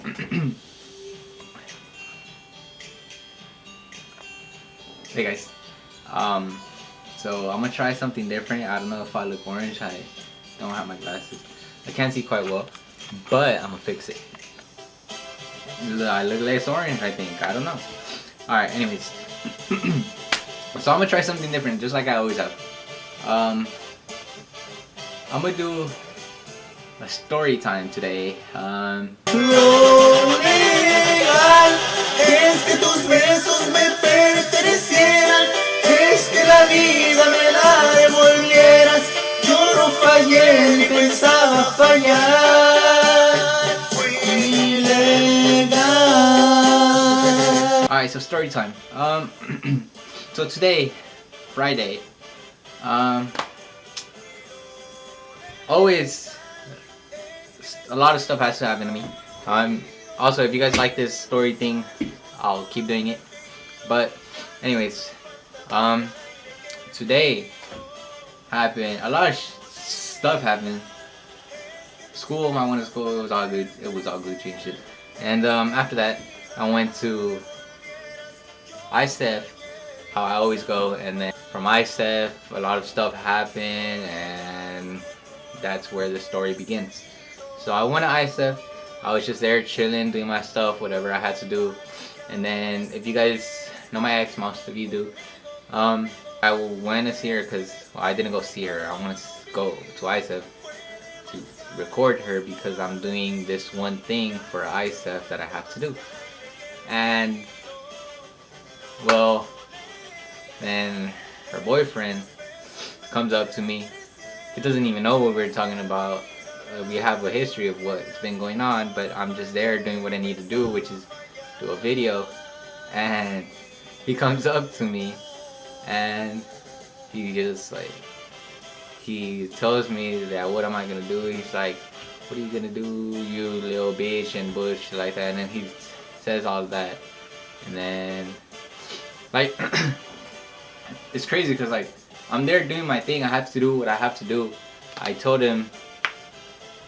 Hey guys, so I'm gonna try something different. I don't know if I look orange. I don't have my glasses. I can't see quite well, but I'm gonna fix it. I look less orange, I think. I don't know. Alright, anyways. So I'm gonna try something different, just like I always have. I'm gonna do a story time today. Lo legal es que tus besos me pertenecieran, es que la vida me la devolvieras. Yo no fallé ni pensaba fallar, fui legal. Alright, so story time. So today, Friday, always a lot of stuff has to happen to me. Also, if you guys like this story thing, I'll keep doing it. But anyways, today happened a lot of stuff happened. School, I went to school. It was all good. It was all Gucci and shit. And after that, I went to ISTEF, how I always go. And then from ISTEF, a lot of stuff happened, and that's where the story begins. So I went to ISTEF. I was just there chilling, doing my stuff, whatever I had to do. And then, if you guys know my ex, most of you do, I went to see her because, well, I didn't go see her. I want to go to ISTEF to record her because I'm doing this one thing for ISTEF that I have to do. And, well, then her boyfriend comes up to me. He doesn't even know what we're talking about. We have a history of what's been going on, but I'm just there doing what I need to do, which is do a video. And he comes up to me and he just like, he tells me that what am I gonna do. He's like, what are you gonna do, you little bitch, and bush like that. And then he says all of that, and then like it's crazy because like I'm there doing my thing. I have to do what I have to do. I told him,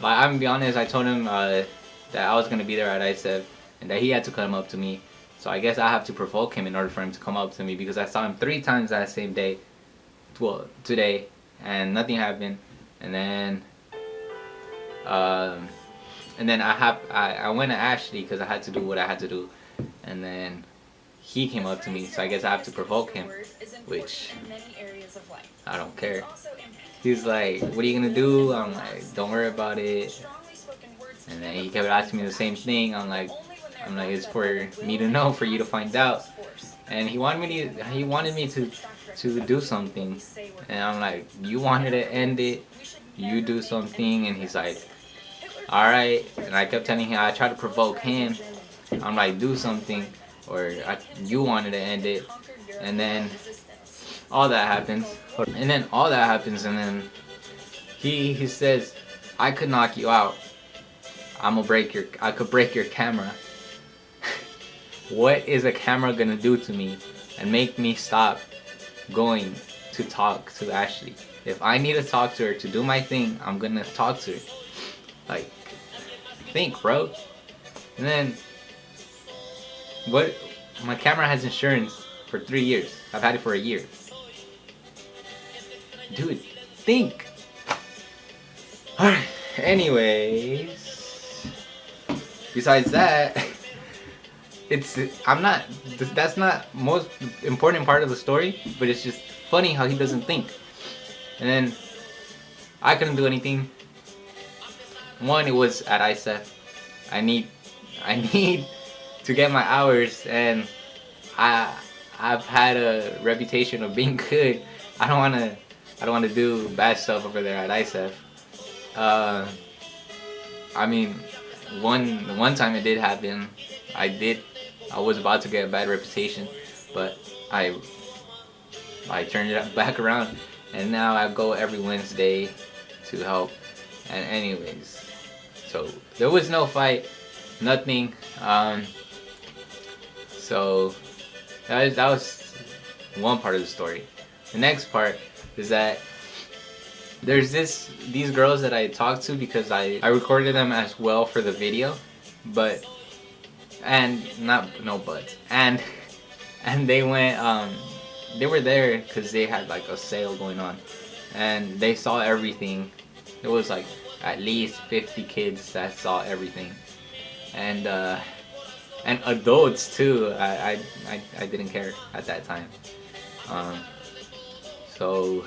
like, I'm gonna be honest, I told him that I was gonna be there at ISEF and that he had to come up to me. So I guess I have to provoke him in order for him to come up to me, because I saw him 3 times that same day, well, today, and nothing happened. And then I went to Ashley because I had to do what I had to do, and then he came up to me. So I guess I have to provoke him, which I don't care. He's like, what are you gonna do? I'm like, don't worry about it. And then he kept asking me the same thing. I'm like, it's for me to know, for you to find out. And he wanted me to do something. And I'm like, you wanted to end it, you do something. And he's like, alright. And I kept telling him, I tried to provoke him. I'm like, do something, or you wanted to end it. And then all that happens. And then he says, I could knock you out. I could break your camera. What is a camera gonna do to me and make me stop going to talk to Ashley? If I need to talk to her to do my thing, I'm gonna talk to her. Like, think, bro. And then, what? My camera has insurance for 3 years. I've had it for a year. Dude, think. Alright, anyways. Besides that, that's not most important part of the story, but it's just funny how he doesn't think. And then I couldn't do anything. One, it was at ISEF. I need to get my hours, and I've had a reputation of being good. I don't wanna do bad stuff over there at ISEF. I mean, one time it did happen. I was about to get a bad reputation, but I turned it back around, and now I go every Wednesday to help. And anyways, so there was no fight, nothing. So that was one part of the story. The next part is that there's these girls that I talked to because I recorded them as well for the video, but and not no buts, and they went they were there because they had like a sale going on, and they saw everything. There was like at least 50 kids that saw everything, and adults too. I didn't care at that time. Um, so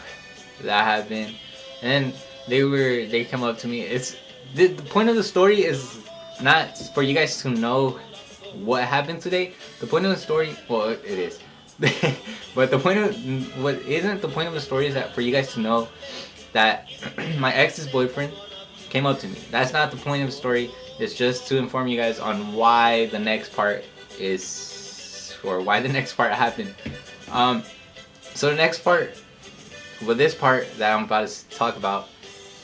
that happened, and they come up to me. It's the point of the story is not for you guys to know what happened today. The point of the story, well, it is, but the point of what isn't the point of the story is that for you guys to know that my ex's boyfriend came up to me. That's not the point of the story. It's just to inform you guys on why the next part is, or why the next part happened. So the next part, well, this part that I'm about to talk about,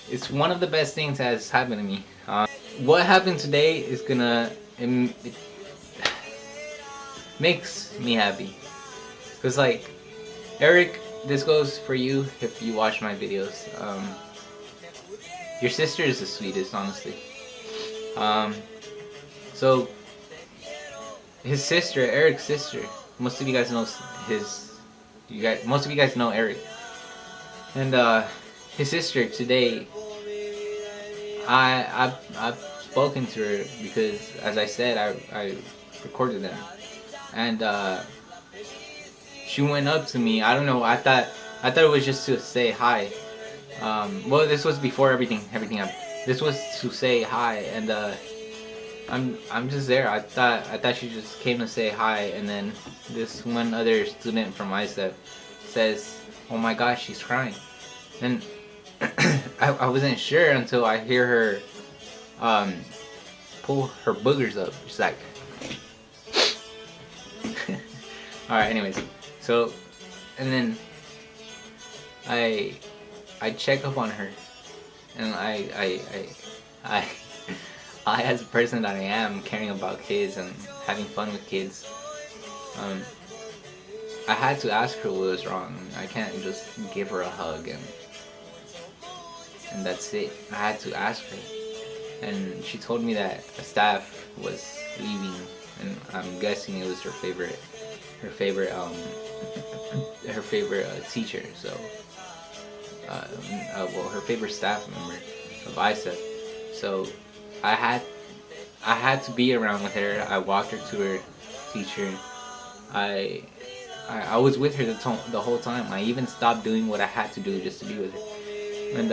it's one of the best things that has happened to me. What happened today is gonna, it makes me happy. Cause like, Eric, this goes for you if you watch my videos. Your sister is the sweetest, honestly. So his sister, Eric's sister, most of you guys know most of you guys know Eric, and his sister today. I've spoken to her because, as I said, I recorded them, and she went up to me. I don't know. I thought it was just to say hi. Well, this was before everything happened. This was to say hi, and I'm just there. I thought she just came to say hi, and then this one other student from ISEP says, "Oh my gosh, she's crying," and I wasn't sure until I hear her pull her boogers up. She's like, all right. Anyways, so and then I check up on her, and I as a person that I am, caring about kids and having fun with kids, I had to ask her what was wrong. I can't just give her a hug and that's it. I had to ask her, and she told me that a staff was leaving, and I'm guessing it was her favorite teacher. So, well, her favorite staff member of ISEP. So I had to be around with her. I walked her to her teacher. I was with her the whole time. I even stopped doing what I had to do just to be with her. And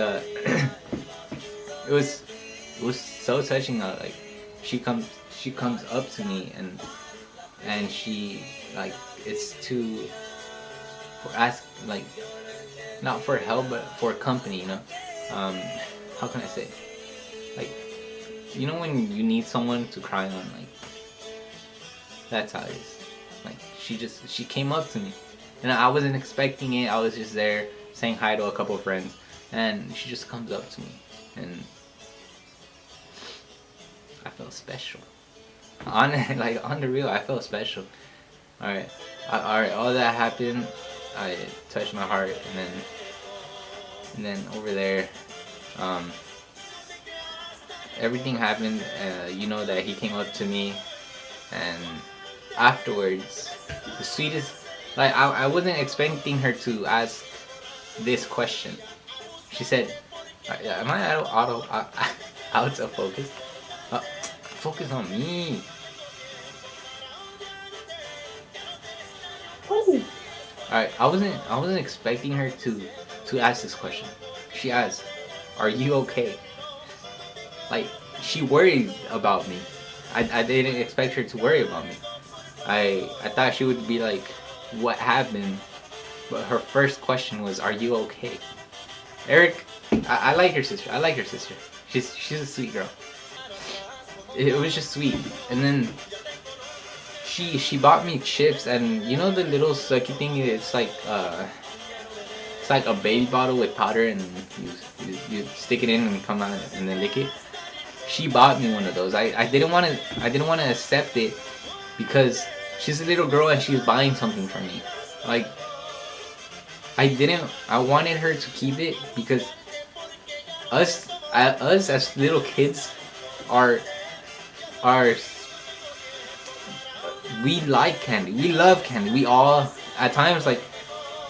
it was so touching. Like she comes up to me, and she, like, it's to ask, like, not for help but for company, you know. How can I say, like, you know when you need someone to cry on, like, that's how it is. Like, she came up to me, and I wasn't expecting it. I was just there saying hi to a couple of friends, and she just comes up to me, and I felt special. On the real, I felt special. Alright, all that happened. I touched my heart, and then over there, everything happened. You know that he came up to me, and afterwards, the sweetest. Like, I wasn't expecting her to ask this question. She said, "Am I out of focus? Focus on me." Alright, I wasn't expecting her to ask this question. She asked, "Are you okay?" Like, she worried about me. I didn't expect her to worry about me. I thought she would be like, "What happened?" But her first question was, "Are you okay?" Eric, I like your sister. I like your sister. She's a sweet girl. It was just sweet. And then she bought me chips, and you know the little sucky thing. It's like a baby bottle with powder, and you stick it in and come out and then lick it. She bought me one of those. I didn't want to accept it because she's a little girl and she was buying something for me. Like, I wanted her to keep it because us as little kids are we like candy. We love candy. We all at times like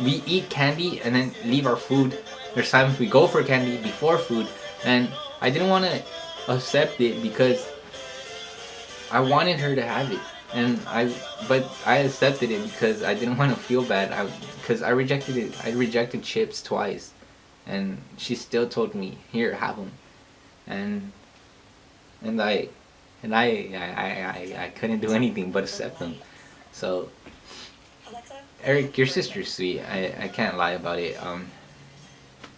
we eat candy and then leave our food. There's times we go for candy before food, and I didn't want to accept it because I wanted her to have it, and but I accepted it because I didn't want to feel bad. Because I rejected it. I rejected chips twice, and she still told me, "Here, have them," and and I I couldn't do anything but accept them. So Eric, your sister's sweet. I can't lie about it.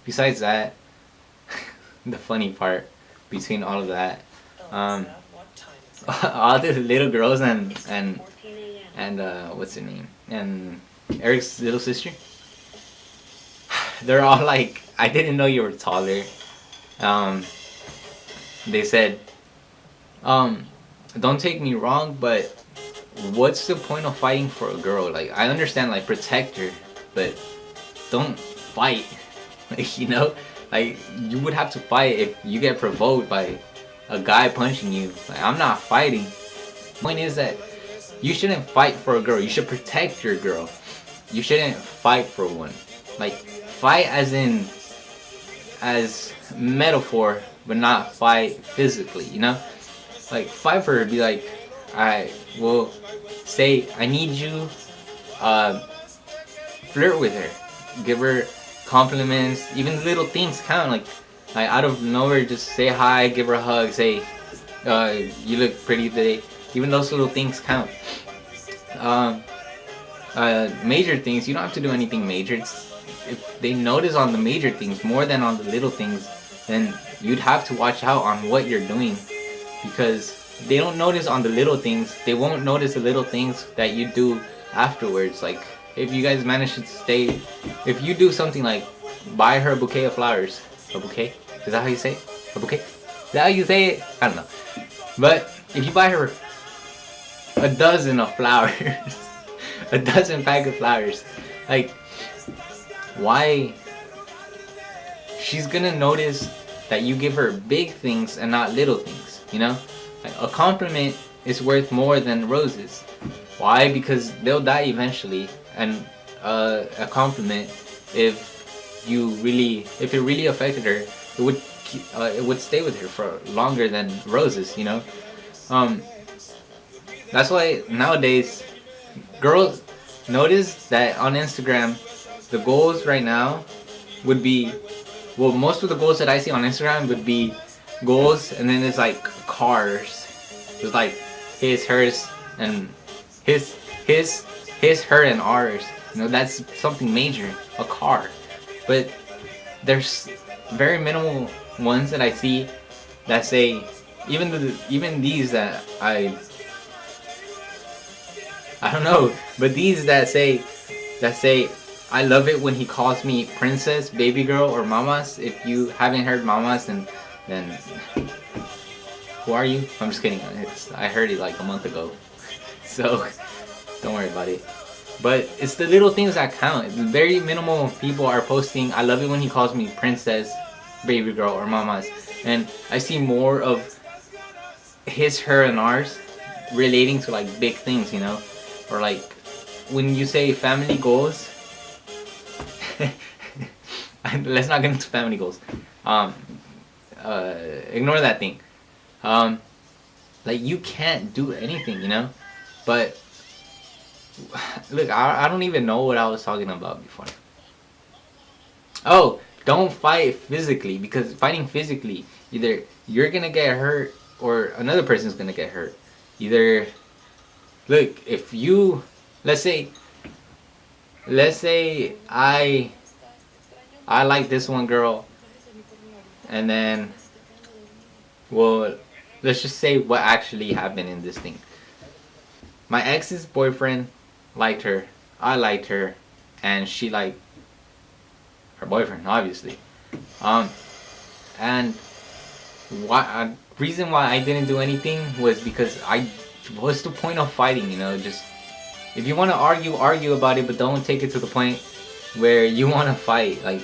Besides that, the funny part between all of that, um, all the little girls and what's her name, and Eric's little sister, they're all like, I didn't know you were taller. Um, they said, um, don't take me wrong, but what's the point of fighting for a girl? Like, I understand, like, protect her, but don't fight. Like, you know, like, you would have to fight if you get provoked by a guy punching you. Like, I'm not fighting. Point is that you shouldn't fight for a girl. You should protect your girl. You shouldn't fight for one. Like, fight as in, as metaphor, but not fight physically, you know? Like, fight for her, be like, I will say, I need you, flirt with her. Give her compliments, even little things count. Like out of nowhere, just say hi, give her a hug, say, you look pretty today. Even those little things count. Major things, you don't have to do anything major. If they notice on the major things more than on the little things, then you'd have to watch out on what you're doing, because they don't notice on the little things. They won't notice the little things that you do afterwards. Like, if you guys manage to stay, if you do something like buy her a bouquet of flowers. A bouquet? Is that how you say it? A bouquet? Is that how you say it? I don't know. But if you buy her a dozen of flowers, a dozen pack of flowers, like, why? She's gonna notice that you give her big things and not little things, you know? Like, a compliment is worth more than roses. Why? Because they'll die eventually, and a compliment, if it really affected her, it would stay with her for longer than roses, you know. That's why nowadays, girls, notice that on Instagram, the goals right now would be, well, most of the goals that I see on Instagram would be goals, and then it's like cars. It's like his, hers, and his, her, and ours. You know, that's something major, a car. But there's very minimal ones that I see that say, even these that I don't know, but these that say, I love it when he calls me princess, baby girl, or mamas. If you haven't heard mamas, then who are you? I'm just kidding. I heard it like a month ago, so don't worry about it. But it's the little things that count. Very minimal people are posting, I love it when he calls me princess, baby girl, or mamas. And I see more of his, her, and ours relating to like big things, you know? Or like when you say family goals, let's not get into family goals. Ignore that thing. Like, you can't do anything, you know? But look, I don't even know what I was talking about before. Oh, don't fight physically, because fighting physically, either you're gonna get hurt or another person's gonna get hurt. Either, look, if you, let's say I like this one girl, and then, well, let's just say what actually happened in this thing. My ex's boyfriend liked her, I liked her, and she liked her boyfriend, obviously. And reason why I didn't do anything was because what's the point of fighting, you know? Just, if you want to argue about it, but don't take it to the point where you want to fight. Like,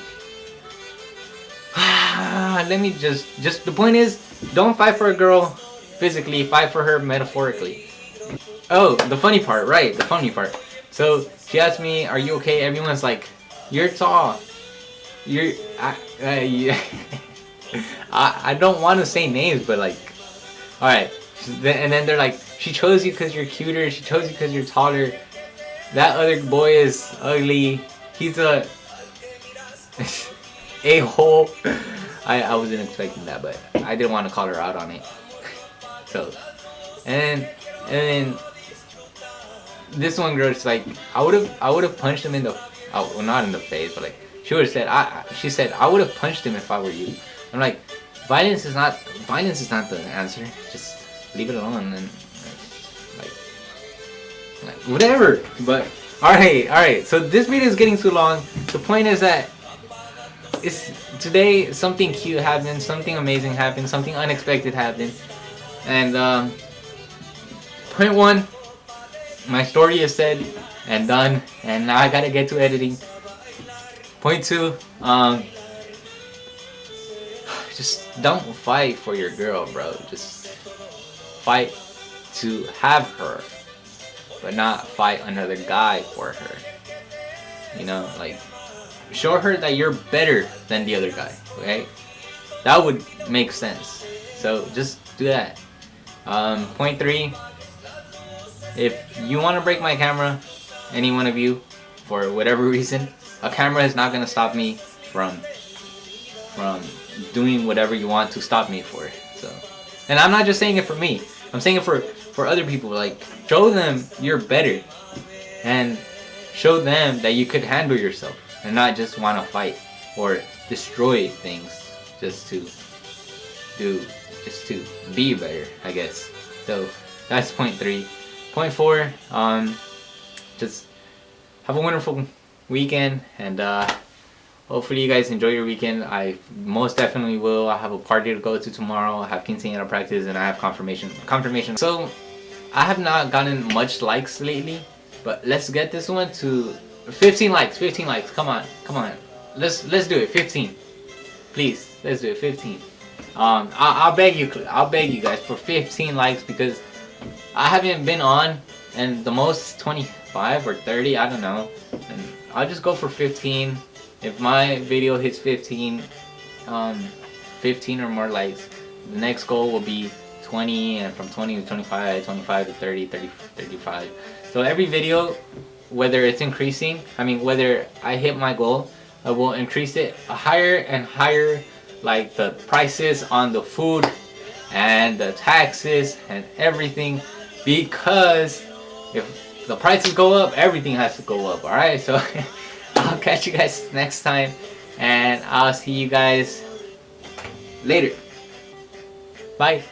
let me just the point is, don't fight for a girl physically, fight for her metaphorically. Oh, the funny part, right? The funny part. So she asked me, "Are you okay?" Everyone's like, "You're tall. You're." Yeah. I don't want to say names, but like, all right. And then they're like, "She chose you because you're cuter. She chose you because you're taller. That other boy is ugly. He's a a-hole." I wasn't expecting that, but I didn't want to call her out on it. So, and then this one girl's like, I would have punched him in the, well, not in the face, but like she would have said, she said I would have punched him if I were you. I'm like, violence is not the answer. Just leave it alone and like whatever. But all right. So this video is getting too long. The point is that today something cute happened, something amazing happened, something unexpected happened, and point one, my story is said and done, and now I gotta get to editing. Point two, just don't fight for your girl, bro. Just fight to have her, but not fight another guy for her. You know, like, show her that you're better than the other guy, okay? That would make sense. So just do that. Point three, if you want to break my camera, any one of you, for whatever reason, a camera is not going to stop me from doing whatever you want to stop me for. So, and I'm not just saying it for me. I'm saying it for other people. Like, show them you're better, and show them that you could handle yourself, and not just want to fight or destroy things just to be better, I guess. So that's point three. Point four, just have a wonderful weekend, and hopefully you guys enjoy your weekend. I most definitely will. I have a party to go to tomorrow. I have quinceañera practice, and I have confirmation. So I have not gotten much likes lately, but let's get this one to 15 likes. 15 likes. Come on. Let's do it. 15, please. Let's do it. 15. I'll beg you guys for 15 likes, because I haven't been on, and the most 25 or 30, I don't know. And I'll just go for 15. If my video hits 15 or more likes, the next goal will be 20, and from 20 to 25, 25 to 30, 30, 35. So every video, whether it's increasing, whether I hit my goal, I will increase it higher and higher, like the prices on the food and the taxes and everything, because if the prices go up, everything has to go up. Alright, so I'll catch you guys next time, and I'll see you guys later. Bye.